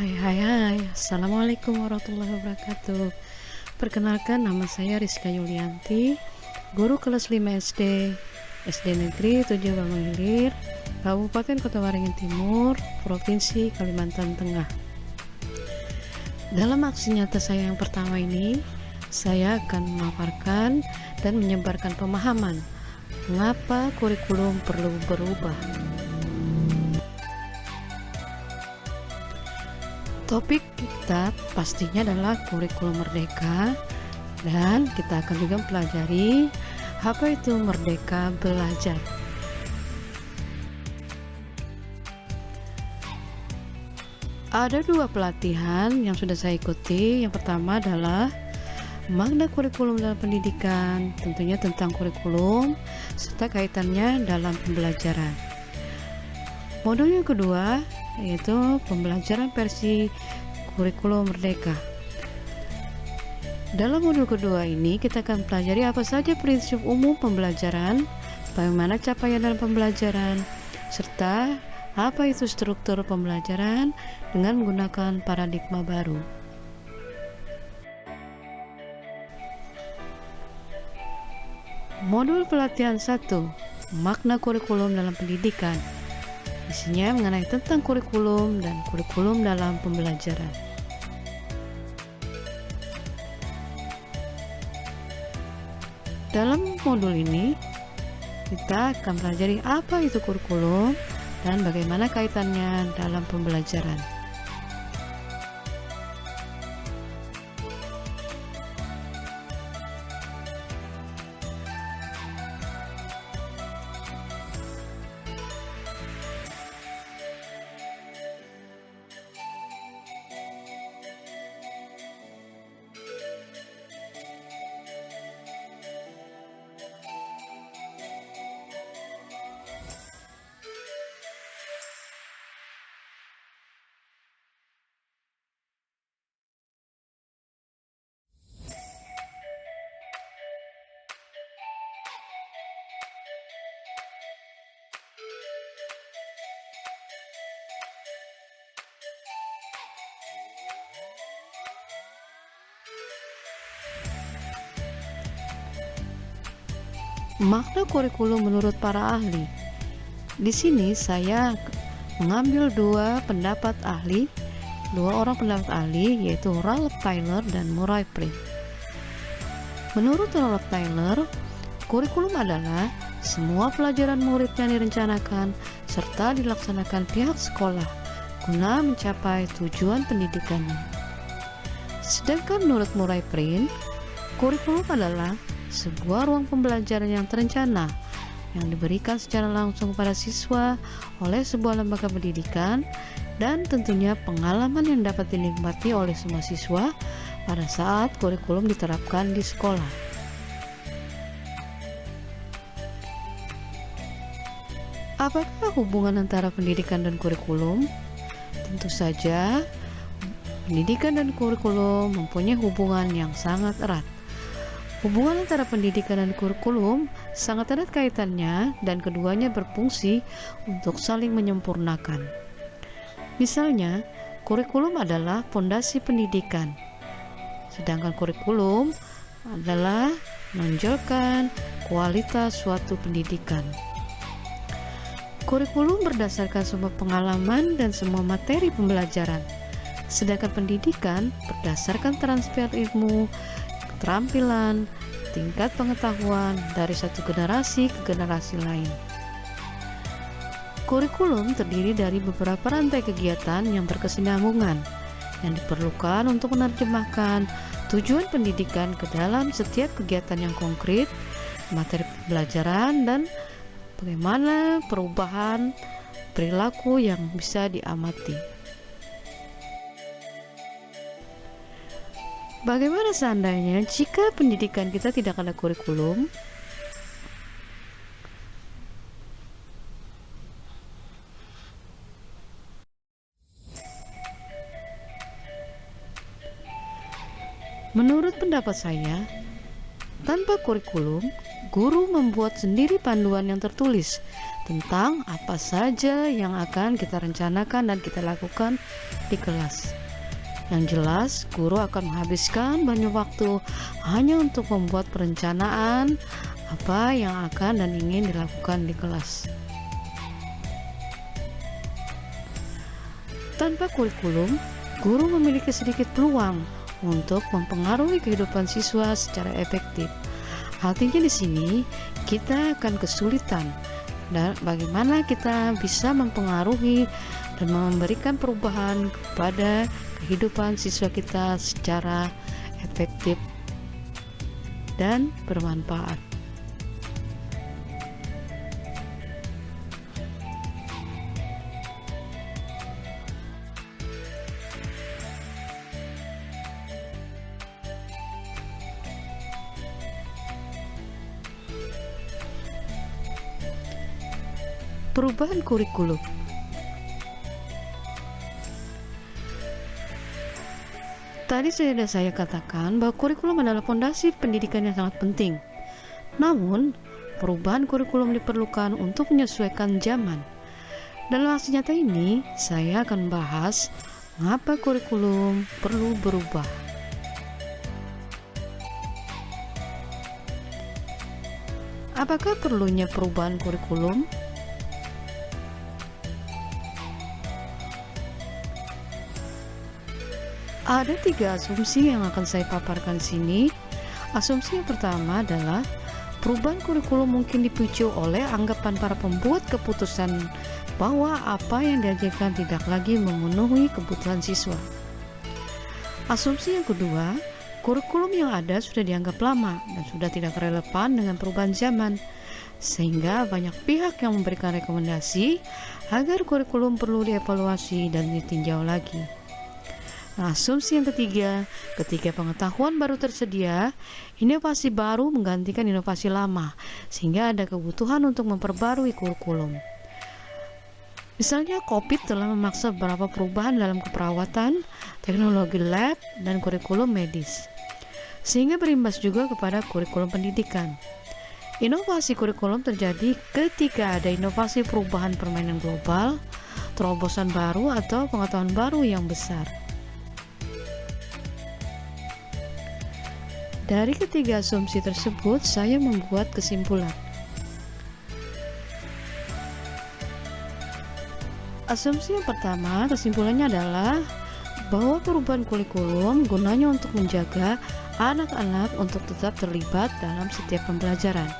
Hai, Assalamualaikum warahmatullahi wabarakatuh. Perkenalkan, nama saya Rizka Yulianti, guru kelas 5 SD Negeri 7 Bangun Hilir, Kabupaten Kota Waringin Timur, Provinsi Kalimantan Tengah. Dalam aksi nyata saya yang pertama ini, saya akan memaparkan dan menyebarkan pemahaman mengapa kurikulum perlu berubah. Topik kita pastinya adalah kurikulum merdeka, dan kita akan juga mempelajari apa itu merdeka belajar. Ada dua pelatihan yang sudah saya ikuti. Yang pertama adalah makna kurikulum dalam pendidikan, tentunya tentang kurikulum serta kaitannya dalam pembelajaran. Modul yang kedua yaitu pembelajaran versi kurikulum merdeka. Dalam modul kedua ini kita akan pelajari apa saja prinsip umum pembelajaran, bagaimana capaian dalam pembelajaran, serta apa itu struktur pembelajaran dengan menggunakan paradigma baru. Modul pelatihan 1, makna kurikulum dalam pendidikan. Isinya mengenai tentang kurikulum dan kurikulum dalam pembelajaran. Dalam modul ini, kita akan pelajari apa itu kurikulum dan bagaimana kaitannya dalam pembelajaran. Makna kurikulum menurut para ahli. Di sini saya mengambil dua orang pendapat ahli, yaitu Ralph Tyler dan Murray Print. Menurut Ralph Tyler, kurikulum adalah semua pelajaran murid yang direncanakan serta dilaksanakan pihak sekolah guna mencapai tujuan pendidikannya. Sedangkan menurut Murray Print, kurikulum adalah sebuah ruang pembelajaran yang terencana yang diberikan secara langsung kepada siswa oleh sebuah lembaga pendidikan, dan tentunya pengalaman yang dapat dinikmati oleh semua siswa pada saat kurikulum diterapkan di sekolah. Apakah hubungan antara pendidikan dan kurikulum? Tentu saja, pendidikan dan kurikulum mempunyai hubungan yang sangat erat. Hubungan antara pendidikan dan kurikulum sangat erat kaitannya, dan keduanya berfungsi untuk saling menyempurnakan. Misalnya, kurikulum adalah fondasi pendidikan, sedangkan kurikulum adalah menonjolkan kualitas suatu pendidikan. Kurikulum berdasarkan semua pengalaman dan semua materi pembelajaran, sedangkan pendidikan berdasarkan transfer ilmu, keterampilan, tingkat pengetahuan dari satu generasi ke generasi lain. Kurikulum terdiri dari beberapa rantai kegiatan yang berkesinambungan yang diperlukan untuk menerjemahkan tujuan pendidikan ke dalam setiap kegiatan yang konkret, materi pembelajaran, dan bagaimana perubahan perilaku yang bisa diamati. Bagaimana seandainya jika pendidikan kita tidak ada kurikulum? Menurut pendapat saya, tanpa kurikulum, guru membuat sendiri panduan yang tertulis tentang apa saja yang akan kita rencanakan dan kita lakukan di kelas. Yang jelas, guru akan menghabiskan banyak waktu hanya untuk membuat perencanaan apa yang akan dan ingin dilakukan di kelas. Tanpa kurikulum, guru memiliki sedikit peluang untuk mempengaruhi kehidupan siswa secara efektif. Artinya di sini kita akan kesulitan dan bagaimana kita bisa mempengaruhi dan memberikan perubahan kepada kehidupan siswa kita secara efektif dan bermanfaat. Perubahan kurikulum. Tadi sudah saya katakan bahwa kurikulum adalah fondasi pendidikan yang sangat penting. Namun, perubahan kurikulum diperlukan untuk menyesuaikan zaman. Dalam aksi nyata ini, saya akan membahas mengapa kurikulum perlu berubah. Apakah perlunya perubahan kurikulum? Ada 3 asumsi yang akan saya paparkan sini. Asumsi yang pertama adalah perubahan kurikulum mungkin dipicu oleh anggapan para pembuat keputusan bahwa apa yang diajarkan tidak lagi memenuhi kebutuhan siswa. Asumsi yang kedua, kurikulum yang ada sudah dianggap lama dan sudah tidak relevan dengan perubahan zaman, sehingga banyak pihak yang memberikan rekomendasi agar kurikulum perlu dievaluasi dan ditinjau lagi. Asumsi yang ketiga, ketika pengetahuan baru tersedia, inovasi baru menggantikan inovasi lama, sehingga ada kebutuhan untuk memperbarui kurikulum. Misalnya, COVID telah memaksa beberapa perubahan dalam keperawatan, teknologi lab, dan kurikulum medis, sehingga berimbas juga kepada kurikulum pendidikan. Inovasi kurikulum terjadi ketika ada inovasi perubahan permainan global, terobosan baru, atau pengetahuan baru yang besar. Dari ketiga asumsi tersebut, saya membuat kesimpulan. Asumsi yang pertama, kesimpulannya adalah bahwa perubahan kurikulum gunanya untuk menjaga anak-anak untuk tetap terlibat dalam setiap pembelajaran.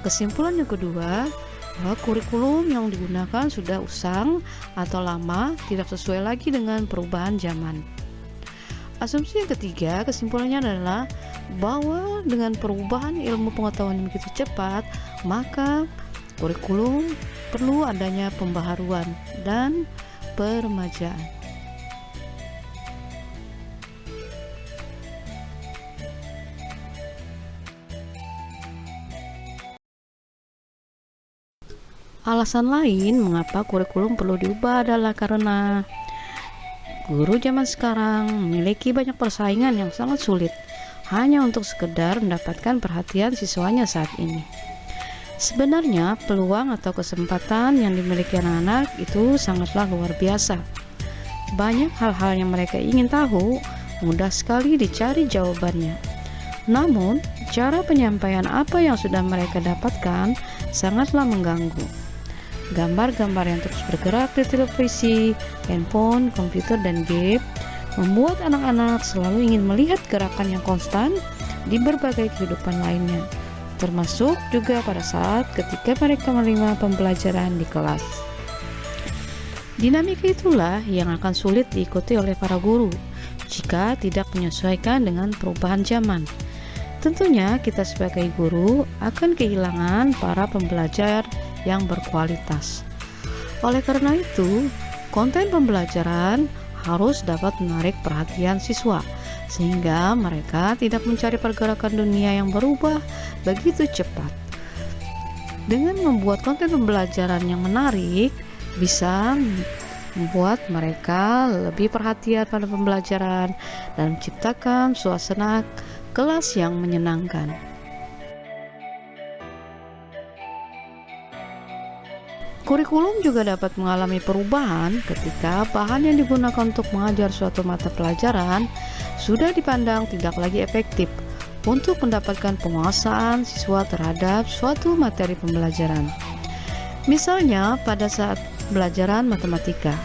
Kesimpulan yang kedua, bahwa kurikulum yang digunakan sudah usang atau lama, tidak sesuai lagi dengan perubahan zaman. Asumsi yang ketiga, kesimpulannya adalah bahwa dengan perubahan ilmu pengetahuan yang begitu cepat, maka kurikulum perlu adanya pembaharuan dan peremajaan. Alasan lain mengapa kurikulum perlu diubah adalah karena guru zaman sekarang memiliki banyak persaingan yang sangat sulit hanya untuk sekedar mendapatkan perhatian siswanya saat ini. Sebenarnya peluang atau kesempatan yang dimiliki anak-anak itu sangatlah luar biasa. Banyak hal-hal yang mereka ingin tahu, mudah sekali dicari jawabannya. Namun, cara penyampaian apa yang sudah mereka dapatkan sangatlah mengganggu. Gambar-gambar yang terus bergerak di televisi, handphone, komputer, dan game membuat anak-anak selalu ingin melihat gerakan yang konstan di berbagai kehidupan lainnya, termasuk juga pada saat ketika mereka menerima pembelajaran di kelas. Dinamika itulah yang akan sulit diikuti oleh para guru jika tidak menyesuaikan dengan perubahan zaman. Tentunya kita sebagai guru akan kehilangan para pembelajar yang berkualitas. Oleh karena itu, konten pembelajaran harus dapat menarik perhatian siswa, sehingga mereka tidak mencari pergerakan dunia yang berubah begitu cepat. Dengan membuat konten pembelajaran yang menarik, bisa membuat mereka lebih perhatian pada pembelajaran dan menciptakan suasana kelas yang menyenangkan. Kurikulum juga dapat mengalami perubahan ketika bahan yang digunakan untuk mengajar suatu mata pelajaran sudah dipandang tidak lagi efektif untuk mendapatkan penguasaan siswa terhadap suatu materi pembelajaran. Misalnya, pada saat pembelajaran matematika,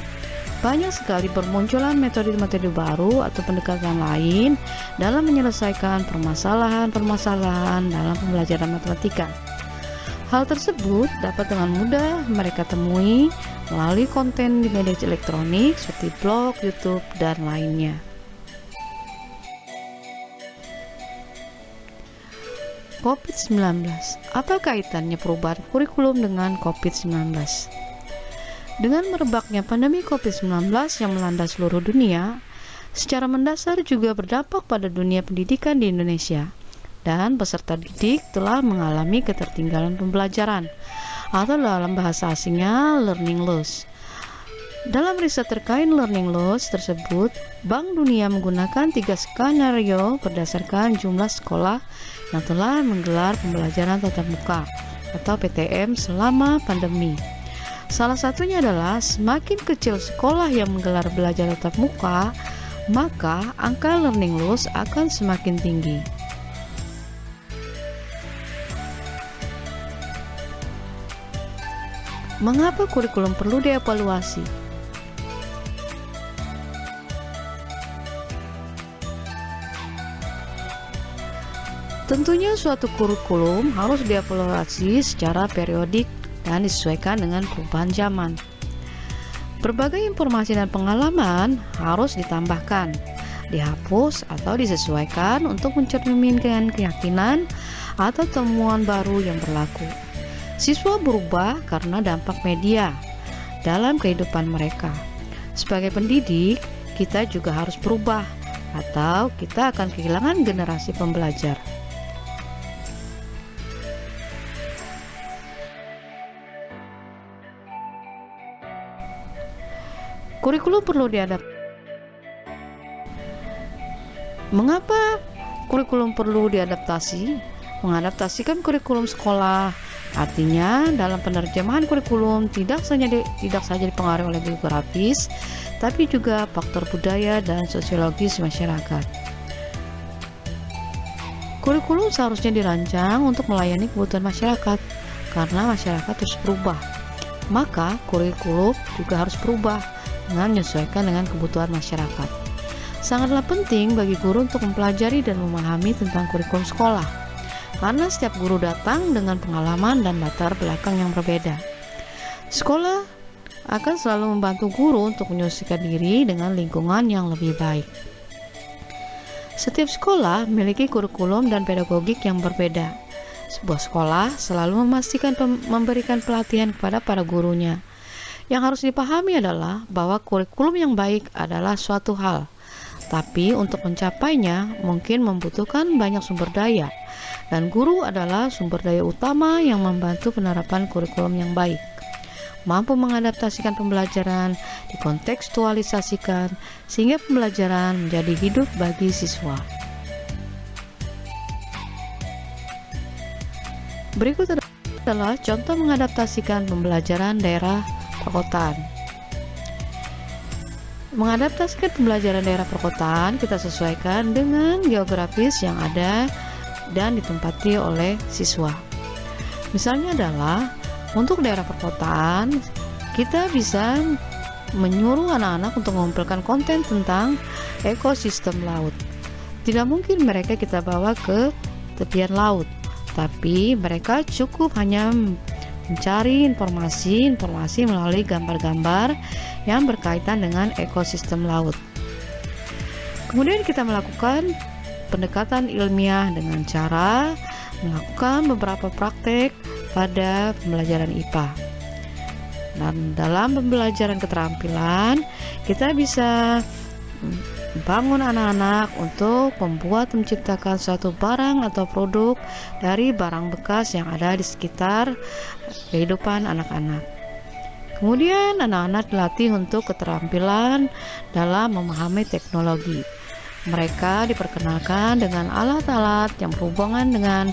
banyak sekali bermunculan metode-metode baru atau pendekatan lain dalam menyelesaikan permasalahan-permasalahan dalam pembelajaran matematika. Hal tersebut dapat dengan mudah mereka temui melalui konten di media elektronik seperti blog, YouTube, dan lainnya. COVID-19. Apa kaitannya perubahan kurikulum dengan COVID-19? Dengan merebaknya pandemi COVID-19 yang melanda seluruh dunia, secara mendasar juga berdampak pada dunia pendidikan di Indonesia. Dan peserta didik telah mengalami ketertinggalan pembelajaran atau dalam bahasa asingnya learning loss. Dalam riset terkait learning loss tersebut, Bank Dunia menggunakan 3 skenario berdasarkan jumlah sekolah yang telah menggelar pembelajaran tatap muka atau PTM selama pandemi. Salah satunya adalah semakin kecil sekolah yang menggelar belajar tatap muka, maka angka learning loss akan semakin tinggi. Mengapa kurikulum perlu dievaluasi? Tentunya suatu kurikulum harus dievaluasi secara periodik dan disesuaikan dengan perubahan zaman. Berbagai informasi dan pengalaman harus ditambahkan, dihapus atau disesuaikan untuk mencerminkan keyakinan atau temuan baru yang berlaku. Siswa berubah karena dampak media dalam kehidupan mereka. Sebagai pendidik, kita juga harus berubah atau kita akan kehilangan generasi pembelajar. Kurikulum perlu diadaptasi. Mengapa kurikulum perlu diadaptasi? Mengadaptasikan kurikulum sekolah artinya dalam penerjemahan kurikulum tidak saja dipengaruhi oleh geografis, tapi juga faktor budaya dan sosiologis masyarakat. Kurikulum seharusnya dirancang untuk melayani kebutuhan masyarakat, karena masyarakat terus berubah. Maka kurikulum juga harus berubah dengan menyesuaikan dengan kebutuhan masyarakat. Sangatlah penting bagi guru untuk mempelajari dan memahami tentang kurikulum sekolah, karena setiap guru datang dengan pengalaman dan latar belakang yang berbeda. Sekolah akan selalu membantu guru untuk menyesuaikan diri dengan lingkungan yang lebih baik. Setiap sekolah memiliki kurikulum dan pedagogik yang berbeda. Sebuah sekolah selalu memastikan memberikan pelatihan kepada para gurunya. Yang harus dipahami adalah bahwa kurikulum yang baik adalah suatu hal, tapi untuk mencapainya mungkin membutuhkan banyak sumber daya, dan guru adalah sumber daya utama yang membantu penerapan kurikulum yang baik. Mampu mengadaptasikan pembelajaran, dikontekstualisasikan, sehingga pembelajaran menjadi hidup bagi siswa. Berikut adalah contoh mengadaptasikan pembelajaran daerah perkotaan. Mengadaptasikan pembelajaran daerah perkotaan, kita sesuaikan dengan geografis yang ada dan ditempati oleh siswa. Misalnya adalah untuk daerah perkotaan, kita bisa menyuruh anak-anak untuk mengumpulkan konten tentang ekosistem laut. Tidak mungkin mereka kita bawa ke tepian laut, tapi mereka cukup hanya mencari informasi melalui gambar-gambar yang berkaitan dengan ekosistem laut. Kemudian kita melakukan pendekatan ilmiah dengan cara melakukan beberapa praktek pada pembelajaran IPA. Dan dalam pembelajaran keterampilan, kita bisa membangun anak-anak untuk menciptakan suatu barang atau produk dari barang bekas yang ada di sekitar kehidupan anak-anak. Kemudian anak-anak dilatih untuk keterampilan dalam memahami teknologi. Mereka diperkenalkan dengan alat-alat yang berhubungan dengan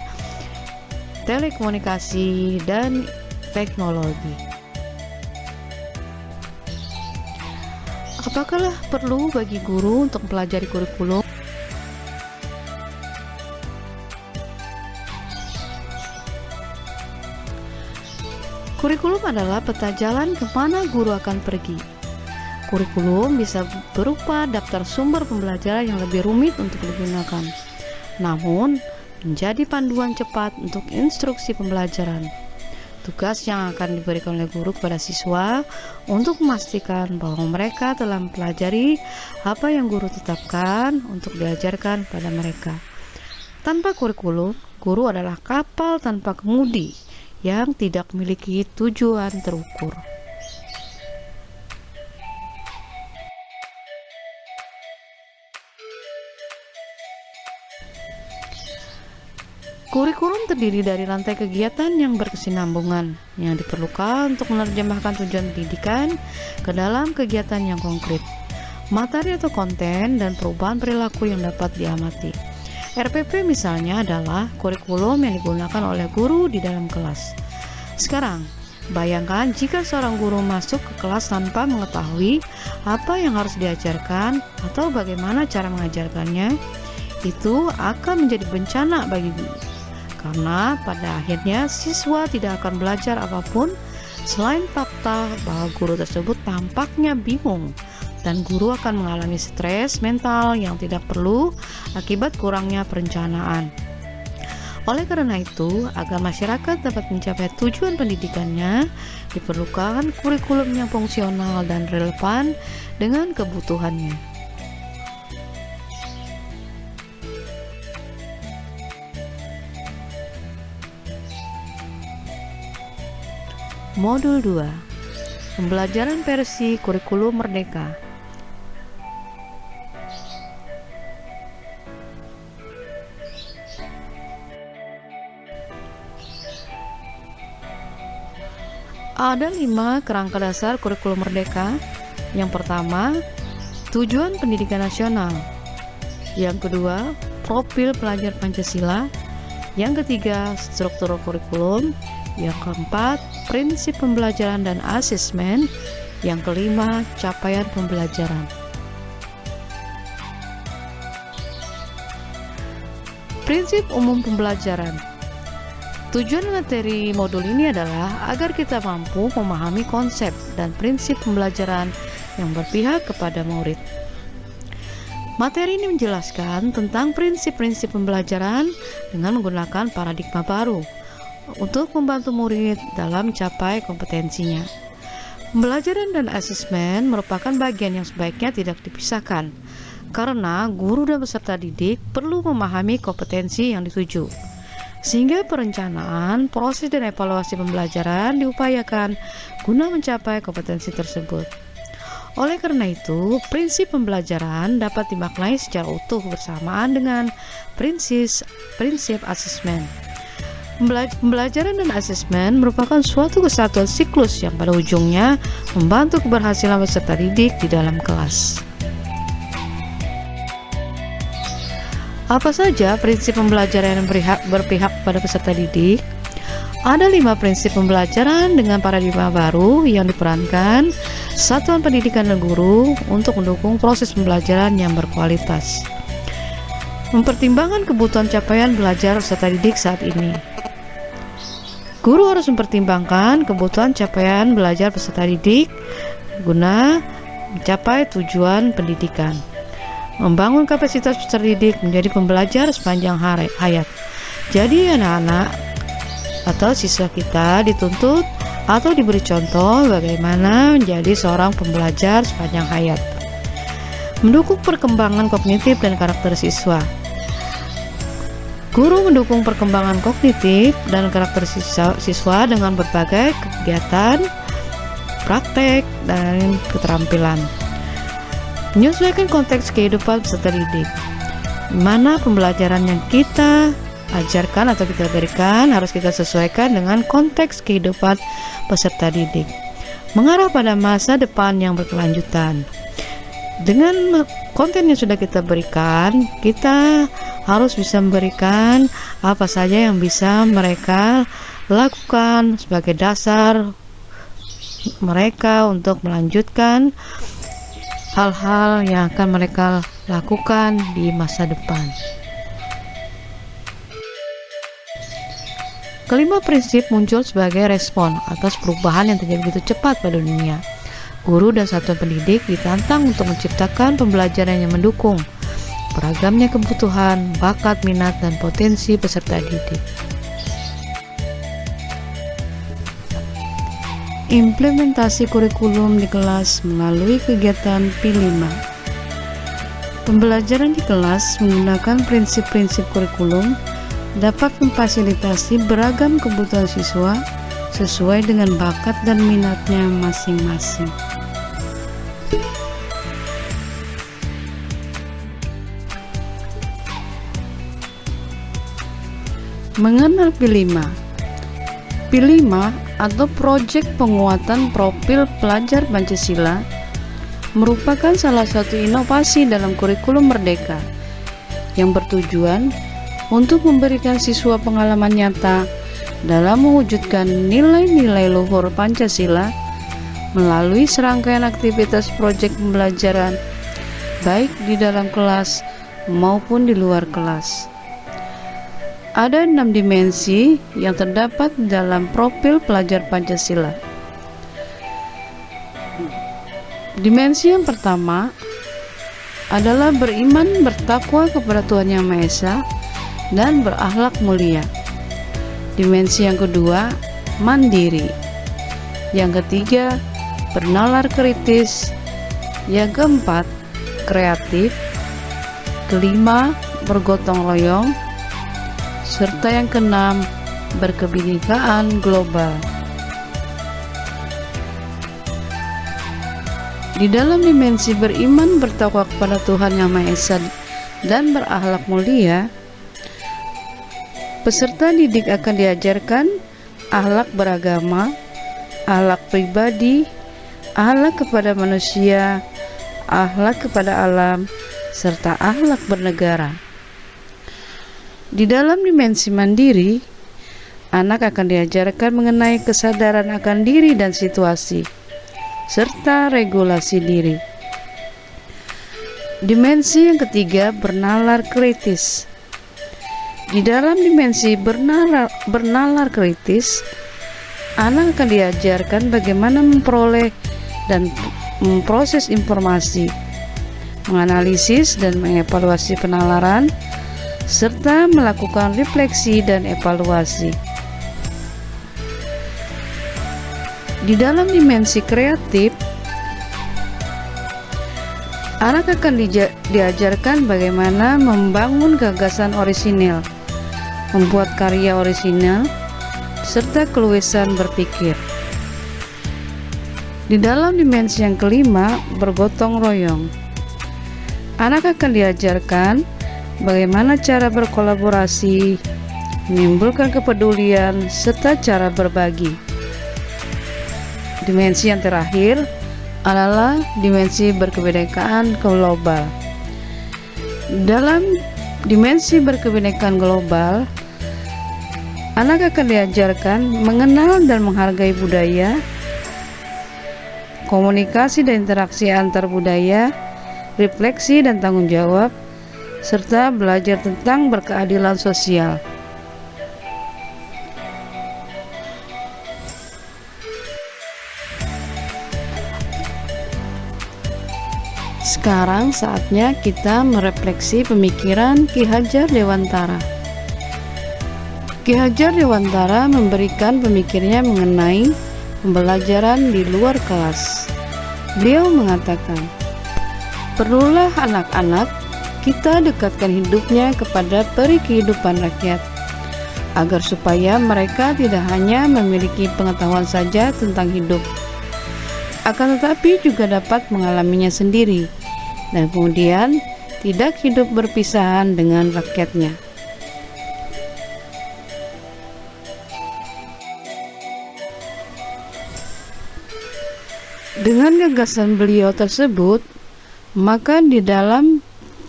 telekomunikasi dan teknologi. Apakah perlu bagi guru untuk mempelajari kurikulum? Kurikulum adalah peta jalan kemana guru akan pergi. Kurikulum bisa berupa daftar sumber pembelajaran yang lebih rumit untuk digunakan, namun menjadi panduan cepat untuk instruksi pembelajaran. Tugas yang akan diberikan oleh guru kepada siswa untuk memastikan bahwa mereka telah mempelajari apa yang guru tetapkan untuk diajarkan pada mereka. Tanpa kurikulum, guru adalah kapal tanpa kemudi yang tidak memiliki tujuan terukur. Kurikulum terdiri dari rantai kegiatan yang berkesinambungan yang diperlukan untuk menerjemahkan tujuan pendidikan ke dalam kegiatan yang konkret, materi atau konten, dan perubahan perilaku yang dapat diamati. RPP misalnya adalah kurikulum yang digunakan oleh guru di dalam kelas. Sekarang, bayangkan jika seorang guru masuk ke kelas tanpa mengetahui apa yang harus diajarkan atau bagaimana cara mengajarkannya. Itu akan menjadi bencana bagi guru, karena pada akhirnya siswa tidak akan belajar apapun selain fakta bahwa guru tersebut tampaknya bingung, dan guru akan mengalami stres mental yang tidak perlu akibat kurangnya perencanaan. Oleh karena itu, agar masyarakat dapat mencapai tujuan pendidikannya, diperlukan kurikulum yang fungsional dan relevan dengan kebutuhannya. Modul 2. Pembelajaran versi kurikulum merdeka. Ada 5 kerangka dasar kurikulum merdeka. Yang pertama, tujuan pendidikan nasional. Yang kedua, profil pelajar Pancasila. Yang ketiga, struktur kurikulum. Yang keempat, prinsip pembelajaran dan asesmen. Yang kelima, capaian pembelajaran. Prinsip umum pembelajaran. Tujuan materi modul ini adalah agar kita mampu memahami konsep dan prinsip pembelajaran yang berpihak kepada murid. Materi ini menjelaskan tentang prinsip-prinsip pembelajaran dengan menggunakan paradigma baru untuk membantu murid dalam mencapai kompetensinya. Pembelajaran dan asesmen merupakan bagian yang sebaiknya tidak dipisahkan, karena guru dan peserta didik perlu memahami kompetensi yang dituju, sehingga perencanaan, proses, dan evaluasi pembelajaran diupayakan guna mencapai kompetensi tersebut. Oleh karena itu, prinsip pembelajaran dapat dimaknai secara utuh bersamaan dengan prinsip asesmen. Pembelajaran dan asesmen merupakan suatu kesatuan siklus yang pada ujungnya membantu keberhasilan peserta didik di dalam kelas. Apa saja prinsip pembelajaran yang berpihak pada peserta didik? Ada 5 prinsip pembelajaran dengan paradigma baru yang diperankan satuan pendidikan dan guru untuk mendukung proses pembelajaran yang berkualitas. Mempertimbangkan kebutuhan capaian belajar peserta didik saat ini. Guru harus mempertimbangkan kebutuhan capaian belajar peserta didik guna mencapai tujuan pendidikan. Membangun kapasitas peserta didik menjadi pembelajar sepanjang hayat. Jadi anak-anak atau siswa kita dituntut atau diberi contoh bagaimana menjadi seorang pembelajar sepanjang hayat. Mendukung perkembangan kognitif dan karakter siswa. Guru mendukung perkembangan kognitif dan karakter siswa dengan berbagai kegiatan, praktek, dan keterampilan. Menyesuaikan konteks kehidupan peserta didik, di mana pembelajaran yang kita ajarkan atau kita berikan harus kita sesuaikan dengan konteks kehidupan peserta didik, mengarah pada masa depan yang berkelanjutan. Dengan konten yang sudah kita berikan, kita harus bisa memberikan apa saja yang bisa mereka lakukan sebagai dasar mereka untuk melanjutkan hal-hal yang akan mereka lakukan di masa depan. Kelima prinsip muncul sebagai respon atas perubahan yang terjadi begitu cepat pada dunia. Guru dan satuan pendidik ditantang untuk menciptakan pembelajaran yang mendukung beragamnya kebutuhan, bakat, minat, dan potensi peserta didik. Implementasi kurikulum di kelas melalui kegiatan P5. Pembelajaran di kelas menggunakan prinsip-prinsip kurikulum dapat memfasilitasi beragam kebutuhan siswa sesuai dengan bakat dan minatnya masing-masing. Mengenal P5. P5 atau Proyek Penguatan Profil Pelajar Pancasila merupakan salah satu inovasi dalam kurikulum Merdeka yang bertujuan untuk memberikan siswa pengalaman nyata dalam mewujudkan nilai-nilai luhur Pancasila melalui serangkaian aktivitas proyek pembelajaran baik di dalam kelas maupun di luar kelas. Ada 6 dimensi yang terdapat dalam profil pelajar Pancasila. Dimensi yang pertama adalah beriman bertakwa kepada Tuhan Yang Maha Esa dan berakhlak mulia. Dimensi yang kedua, mandiri. Yang ketiga, bernalar kritis. Yang keempat, kreatif. Kelima, bergotong royong. Serta yang keenam, berkebinekaan global. Di dalam dimensi beriman bertakwa kepada Tuhan Yang Maha Esa dan berakhlak mulia, peserta didik akan diajarkan akhlak beragama, akhlak pribadi, akhlak kepada manusia, akhlak kepada alam, serta akhlak bernegara. Di dalam dimensi mandiri, anak akan diajarkan mengenai kesadaran akan diri dan situasi, serta regulasi diri. Dimensi yang ketiga, bernalar kritis. Di dalam dimensi bernalar kritis, anak akan diajarkan bagaimana memperoleh dan memproses informasi, menganalisis dan mengevaluasi penalaran, serta melakukan refleksi dan evaluasi. Di dalam dimensi kreatif, anak akan diajarkan bagaimana membangun gagasan orisinil, membuat karya orisinal, serta keluasan berpikir. Di dalam dimensi yang kelima, bergotong royong, anak akan diajarkan bagaimana cara berkolaborasi, menimbulkan kepedulian, serta cara berbagi. Dimensi yang terakhir adalah dimensi berkebinekaan global. Dalam dimensi berkebinekaan global, anak akan diajarkan mengenal dan menghargai budaya, komunikasi dan interaksi antar budaya, refleksi dan tanggung jawab, serta belajar tentang berkeadilan sosial. Sekarang saatnya kita merefleksi pemikiran Ki Hajar Dewantara. Ki Hajar Dewantara memberikan pemikirannya mengenai pembelajaran di luar kelas. Beliau mengatakan, perlulah anak-anak kita dekatkan hidupnya kepada peri kehidupan rakyat, agar supaya mereka tidak hanya memiliki pengetahuan saja tentang hidup, akan tetapi juga dapat mengalaminya sendiri, dan kemudian tidak hidup berpisahan dengan rakyatnya. Dengan gagasan beliau tersebut, maka di dalam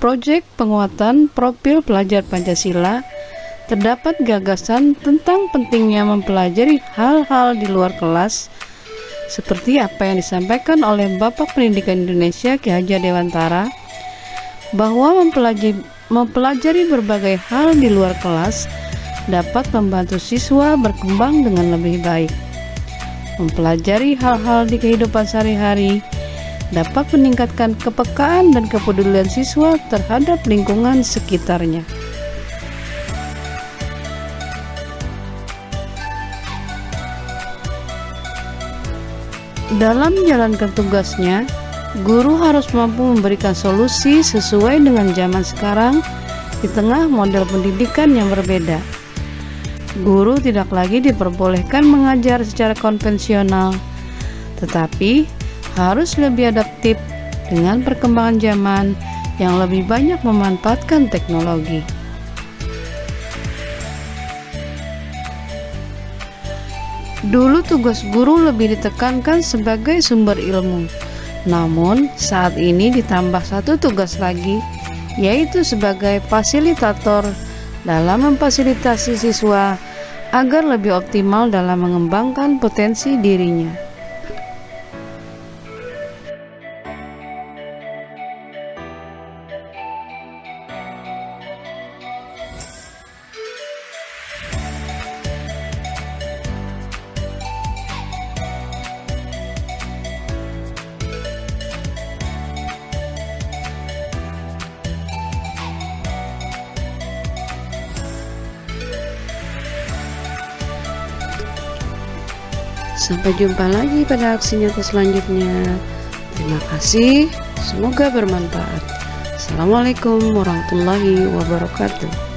Proyek Penguatan Profil Pelajar Pancasila terdapat gagasan tentang pentingnya mempelajari hal-hal di luar kelas seperti apa yang disampaikan oleh Bapak Pendidikan Indonesia Ki Hajar Dewantara, bahwa mempelajari berbagai hal di luar kelas dapat membantu siswa berkembang dengan lebih baik. Mempelajari hal-hal di kehidupan sehari-hari dapat meningkatkan kepekaan dan kepedulian siswa terhadap lingkungan sekitarnya. Dalam menjalankan tugasnya, guru harus mampu memberikan solusi sesuai dengan zaman sekarang di tengah model pendidikan yang berbeda. Guru tidak lagi diperbolehkan mengajar secara konvensional, tetapi harus lebih adaptif dengan perkembangan zaman yang lebih banyak memanfaatkan teknologi. Dulu tugas guru lebih ditekankan sebagai sumber ilmu, namun saat ini ditambah satu tugas lagi, yaitu sebagai fasilitator dalam memfasilitasi siswa agar lebih optimal dalam mengembangkan potensi dirinya. Sampai jumpa lagi pada aksi nyata selanjutnya. Terima kasih, semoga bermanfaat. Assalamualaikum warahmatullahi wabarakatuh.